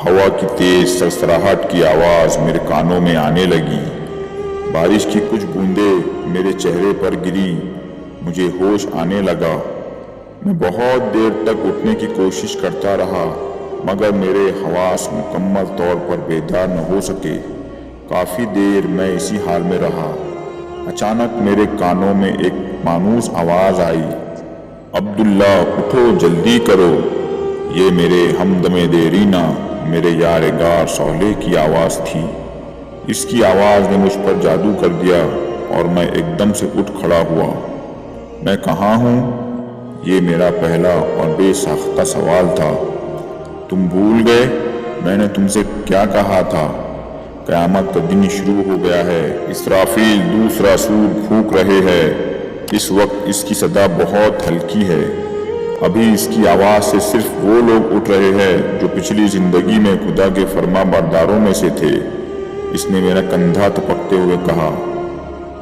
ہوا کی تیز سرسراہٹ کی آواز میرے کانوں میں آنے لگی۔ بارش کی کچھ بوندیں میرے چہرے پر گری، مجھے ہوش آنے لگا۔ میں بہت دیر تک اٹھنے کی کوشش کرتا رہا مگر میرے حواس مکمل طور پر بیدار نہ ہو سکے۔ کافی دیر میں اسی حال میں رہا۔ اچانک میرے کانوں میں ایک مانوس آواز آئی، عبداللہ اٹھو، جلدی کرو۔ یہ میرے ہمدم دیرینہ، میرے یار غار صالح کی آواز تھی۔ اس کی آواز نے مجھ پر جادو کر دیا اور میں ایک دم سے اٹھ کھڑا ہوا۔ میں کہاں ہوں؟ یہ میرا پہلا اور بے ساختہ سوال تھا۔ تم بھول گئے میں نے تم سے کیا کہا تھا؟ قیامت کا دن شروع ہو گیا ہے، اسرافیل دوسرا سور پھونک رہے ہیں۔ اس وقت اس کی صدا بہت ہلکی ہے، ابھی اس کی آواز سے صرف وہ لوگ اٹھ رہے ہیں جو پچھلی زندگی میں خدا کے فرما برداروں میں سے تھے۔ اس نے میرا کندھا تپکتے ہوئے کہا۔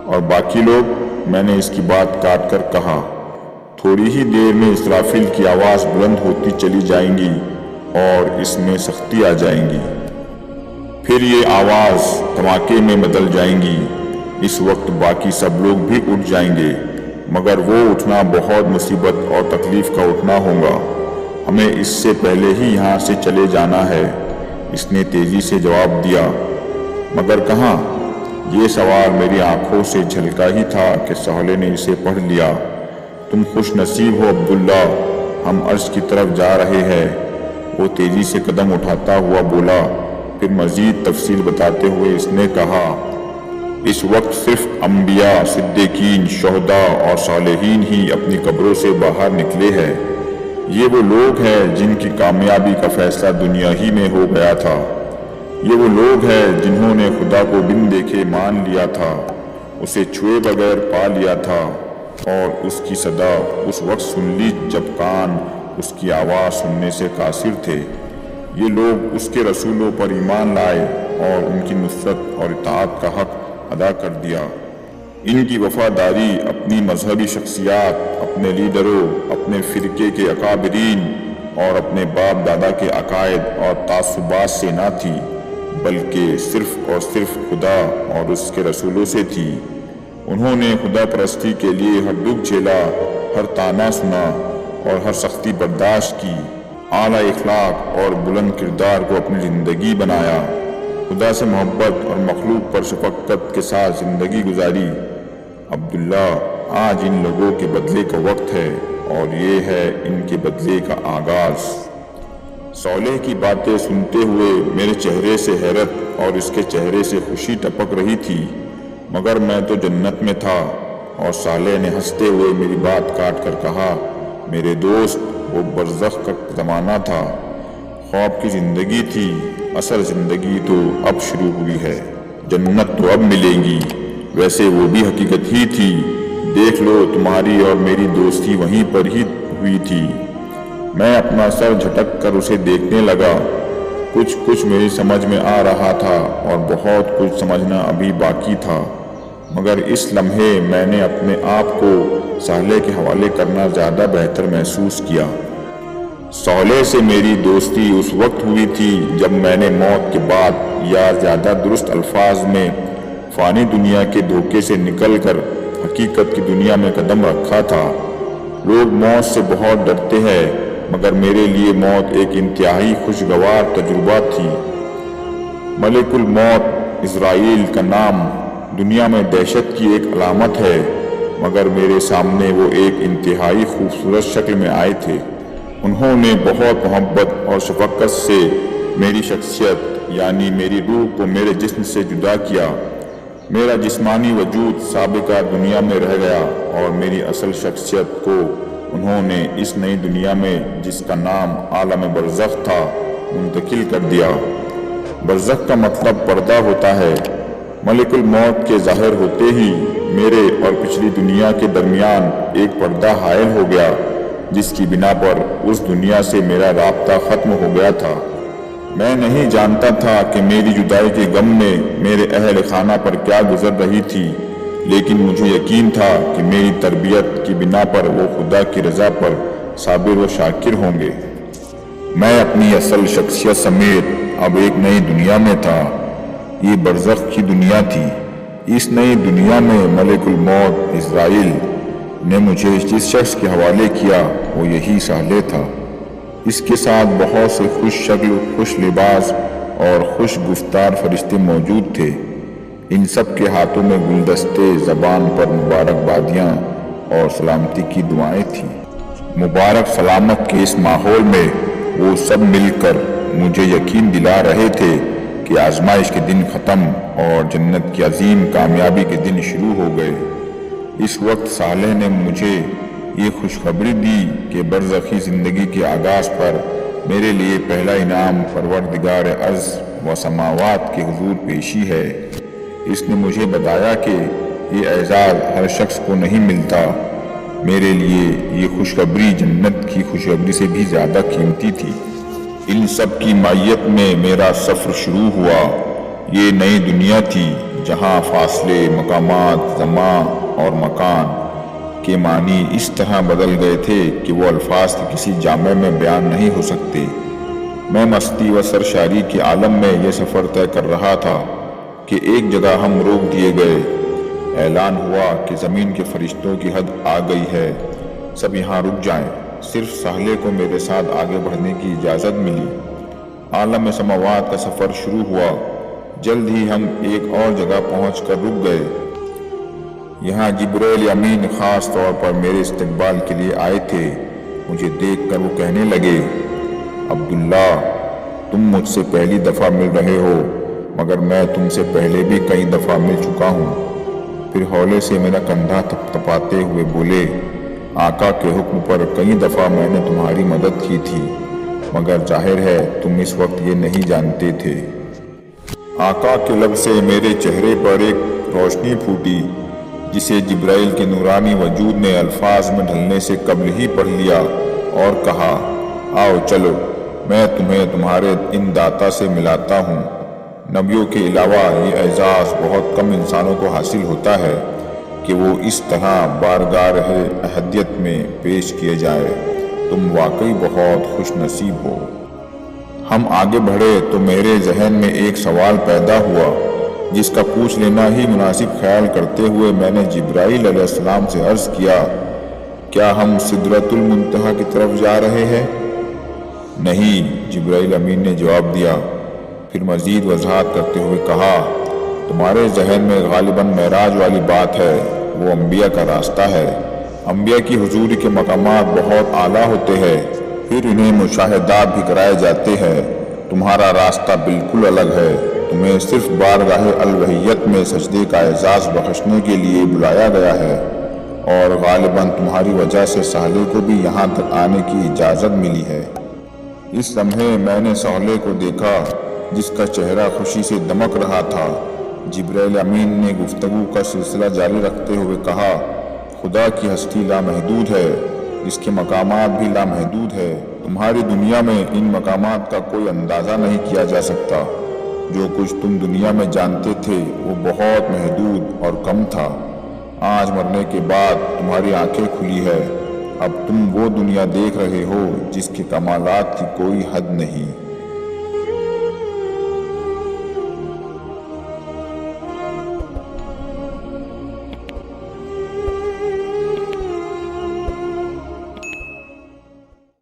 اور باقی لوگ؟ میں نے اس کی بات کاٹ کر کہا۔ تھوڑی ہی دیر میں اسرافیل کی آواز بلند ہوتی چلی جائیں گی اور اس میں سختی آ جائیں گی، پھر یہ آواز دھماکے میں بدل جائیں گی۔ اس وقت باقی سب لوگ بھی اٹھ جائیں گے، مگر وہ اٹھنا بہت مصیبت اور تکلیف کا اٹھنا ہوگا۔ ہمیں اس سے پہلے ہی یہاں سے چلے جانا ہے، اس نے تیزی سے جواب دیا۔ مگر کہاں؟ یہ سوال میری آنکھوں سے جھلکا ہی تھا کہ صالح نے اسے پڑھ لیا۔ تم خوش نصیب ہو عبداللہ، ہم عرش کی طرف جا رہے ہیں۔ وہ تیزی سے قدم اٹھاتا ہوا بولا، پھر مزید تفصیل بتاتے ہوئے اس نے کہا، اس وقت صرف انبیاء، صدیقین، شہداء اور صالحین ہی اپنی قبروں سے باہر نکلے ہیں۔ یہ وہ لوگ ہیں جن کی کامیابی کا فیصلہ دنیا ہی میں ہو گیا تھا۔ یہ وہ لوگ ہیں جنہوں نے خدا کو بن دیکھے مان لیا تھا، اسے چھوئے بغیر پا لیا تھا اور اس کی صدا اس وقت سن لی جب کان اس کی آواز سننے سے قاصر تھے۔ یہ لوگ اس کے رسولوں پر ایمان لائے اور ان کی نصرت اور اطاعت کا حق ادا کر دیا۔ ان کی وفاداری اپنی مذہبی شخصیات، اپنے لیڈروں، اپنے فرقے کے اکابرین اور اپنے باپ دادا کے عقائد اور تعصبات سے نہ تھی، بلکہ صرف اور صرف خدا اور اس کے رسولوں سے تھی۔ انہوں نے خدا پرستی کے لیے ہر دکھ جھیلا، ہر طعنہ سنا اور ہر سختی برداشت کی، اعلیٰ اخلاق اور بلند کردار کو اپنی زندگی بنایا، خدا سے محبت اور مخلوق پر شفقت کے ساتھ زندگی گزاری۔ عبداللہ، آج ان لوگوں کے بدلے کا وقت ہے اور یہ ہے ان کے بدلے کا آغاز۔ صالح کی باتیں سنتے ہوئے میرے چہرے سے حیرت اور اس کے چہرے سے خوشی ٹپک رہی تھی، مگر میں تو جنت میں تھا۔ اور صالح نے ہنستے ہوئے میری بات کاٹ کر کہا، میرے دوست، وہ برزخ کا زمانہ تھا، خواب کی زندگی تھی، اصل زندگی تو اب شروع ہوئی ہے۔ جنت تو اب ملے گی، ویسے وہ بھی حقیقت ہی تھی۔ دیکھ لو، تمہاری اور میری دوستی وہیں پر ہی ہوئی تھی۔ میں اپنا سر جھٹک کر اسے دیکھنے لگا۔ کچھ میری سمجھ میں آ رہا تھا اور بہت کچھ سمجھنا ابھی باقی تھا، مگر اس لمحے میں نے اپنے آپ کو صالح کے حوالے کرنا زیادہ بہتر محسوس کیا۔ صالح سے میری دوستی اس وقت ہوئی تھی جب میں نے موت کے بعد، یا زیادہ درست الفاظ میں فانی دنیا کے دھوکے سے نکل کر حقیقت کی دنیا میں قدم رکھا تھا۔ لوگ موت سے بہت ڈرتے ہیں، مگر میرے لیے موت ایک انتہائی خوشگوار تجربہ تھی۔ ملک الموت عزرائیل کا نام دنیا میں دہشت کی ایک علامت ہے، مگر میرے سامنے وہ ایک انتہائی خوبصورت شکل میں آئے تھے۔ انہوں نے بہت محبت اور شفقت سے میری شخصیت یعنی میری روح کو میرے جسم سے جدا کیا۔ میرا جسمانی وجود سابقہ دنیا میں رہ گیا اور میری اصل شخصیت کو انہوں نے اس نئی دنیا میں، جس کا نام عالم برزخ تھا، منتقل کر دیا۔ برزخ کا مطلب پردہ ہوتا ہے۔ ملک الموت کے ظاہر ہوتے ہی میرے اور پچھلی دنیا کے درمیان ایک پردہ حائل ہو گیا، جس کی بنا پر اس دنیا سے میرا رابطہ ختم ہو گیا تھا۔ میں نہیں جانتا تھا کہ میری جدائی کے غم میں میرے اہل خانہ پر کیا گزر رہی تھی، لیکن مجھے یقین تھا کہ میری تربیت کی بنا پر وہ خدا کی رضا پر صابر و شاکر ہوں گے۔ میں اپنی اصل شخصیت سمیت اب ایک نئی دنیا میں تھا۔ یہ برزخ کی دنیا تھی۔ اس نئی دنیا میں ملک الموت عزرائیل نے مجھے جس شخص کے حوالے کیا وہ یہی صالح تھا۔ اس کے ساتھ بہت سے خوش شکل، خوش لباس اور خوش گفتار فرشتے موجود تھے۔ ان سب کے ہاتھوں میں گلدستے، زبان پر مبارکبادیاں اور سلامتی کی دعائیں تھیں۔ مبارک سلامت کے اس ماحول میں وہ سب مل کر مجھے یقین دلا رہے تھے کہ آزمائش کے دن ختم اور جنت کی عظیم کامیابی کے دن شروع ہو گئے۔ اس وقت صالح نے مجھے یہ خوشخبری دی کہ برزخی زندگی کے آغاز پر میرے لیے پہلا انعام پروردگار ارض و سماوات کے حضور پیشی ہے۔ اس نے مجھے بتایا کہ یہ اعزاز ہر شخص کو نہیں ملتا۔ میرے لیے یہ خوشخبری جنت کی خوشخبری سے بھی زیادہ قیمتی تھی۔ ان سب کی معیت میں میرا سفر شروع ہوا۔ یہ نئی دنیا تھی جہاں فاصلے، مقامات، زمان اور مکان کے معنی اس طرح بدل گئے تھے کہ وہ الفاظ کے کسی جامع میں بیان نہیں ہو سکتے۔ میں مستی و سرشاری کے عالم میں یہ سفر طے کر رہا تھا کہ ایک جگہ ہم روک دیے گئے۔ اعلان ہوا کہ زمین کے فرشتوں کی حد آ گئی ہے، سب یہاں رک جائیں۔ صرف صالح کو میرے ساتھ آگے بڑھنے کی اجازت ملی۔ عالم سماوات کا سفر شروع ہوا۔ جلد ہی ہم ایک اور جگہ پہنچ کر رک گئے۔ یہاں جبرائیل امین خاص طور پر میرے استقبال کے لیے آئے تھے۔ مجھے دیکھ کر وہ کہنے لگے، عبداللہ، تم مجھ سے پہلی دفعہ مل رہے ہو، مگر میں تم سے پہلے بھی کئی دفعہ مل چکا ہوں۔ پھر ہولے سے میرا کندھا تھپتھپاتے ہوئے بولے، آقا کے حکم پر کئی دفعہ میں نے تمہاری مدد کی تھی، مگر ظاہر ہے تم اس وقت یہ نہیں جانتے تھے۔ آقا کے لب سے میرے چہرے پر ایک روشنی پھوٹی جسے جبرائیل کے نورانی وجود نے الفاظ میں ڈھلنے سے قبل ہی پڑھ لیا اور کہا، آؤ چلو، میں تمہیں تمہارے ان داتا سے ملاتا ہوں۔ نبیوں کے علاوہ یہ اعزاز بہت کم انسانوں کو حاصل ہوتا ہے کہ وہ اس طرح بارگاہ احدیت میں پیش کیے جائے۔ تم واقعی بہت خوش نصیب ہو۔ ہم آگے بڑھے تو میرے ذہن میں ایک سوال پیدا ہوا جس کا پوچھ لینا ہی مناسب خیال کرتے ہوئے میں نے جبرائیل علیہ السلام سے عرض کیا، کیا ہم سدرۃ المنتہا کی طرف جا رہے ہیں؟ نہیں، جبرائیل امین نے جواب دیا۔ پھر مزید وضاحت کرتے ہوئے کہا، تمہارے ذہن میں غالباً معراج والی بات ہے، وہ انبیاء کا راستہ ہے۔ انبیاء کی حضوری کے مقامات بہت اعلیٰ ہوتے ہیں، پھر انہیں مشاہدات بھی کرائے جاتے ہیں۔ تمہارا راستہ بالکل الگ ہے۔ تمہیں صرف بارگاہ الوہیت میں سجدے کا اعزاز بخشنے کے لیے بلایا گیا ہے، اور غالباً تمہاری وجہ سے صالح کو بھی یہاں تک آنے کی اجازت ملی ہے۔ اس لمحے میں نے صالح کو دیکھا جس کا چہرہ خوشی سے دمک رہا تھا۔ جبرائیل امین نے گفتگو کا سلسلہ جاری رکھتے ہوئے کہا، خدا کی ہستی لامحدود ہے، اس کے مقامات بھی لامحدود ہے۔ تمہاری دنیا میں ان مقامات کا کوئی اندازہ نہیں کیا جا سکتا۔ جو کچھ تم دنیا میں جانتے تھے وہ بہت محدود اور کم تھا۔ آج مرنے کے بعد تمہاری آنکھیں کھلی ہے، اب تم وہ دنیا دیکھ رہے ہو جس کے کمالات کی کوئی حد نہیں۔